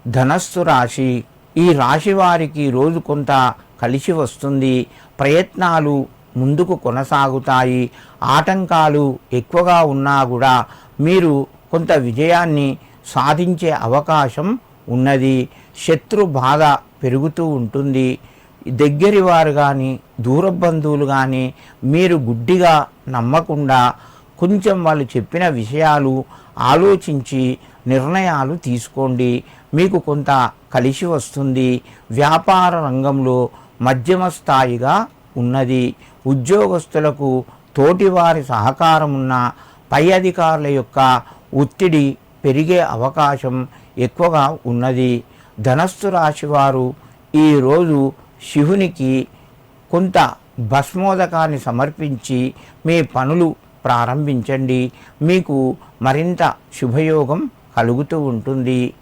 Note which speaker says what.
Speaker 1: ధనస్సు రాశి. ఈ రాశి వారికి రోజు కొంత కలిసి వస్తుంది. ప్రయత్నాలు ముందుకు కొనసాగుతాయి. ఆటంకాలు ఎక్కువగా ఉన్నా కూడా మీరు కొంత విజయాన్ని సాధించే అవకాశం ఉన్నది. శత్రు బాధ పెరుగుతూ ఉంటుంది. దగ్గరి వారు కానీ దూర బంధువులు కానీ మీరు గుడ్డిగా నమ్మకుండా కొంచెం వాళ్ళు చెప్పిన విషయాలు ఆలోచించి నిర్ణయాలు తీసుకోండి. మీకు కొంత కలిసి వస్తుంది. వ్యాపార రంగంలో మధ్యమ స్థాయిగా ఉన్నది. ఉద్యోగస్తులకు తోటివారి సహకారం ఉన్న పై అధికారుల యొక్క ఒత్తిడి పెరిగే అవకాశం ఎక్కువగా ఉన్నది. ధనస్సు రాశి వారు ఈరోజు శివునికి కొంత భస్మోదకాన్ని సమర్పించి మీ పనులు ప్రారంభించండి. మీకు మరింత శుభయోగం కలుగుతూ ఉంటుంది.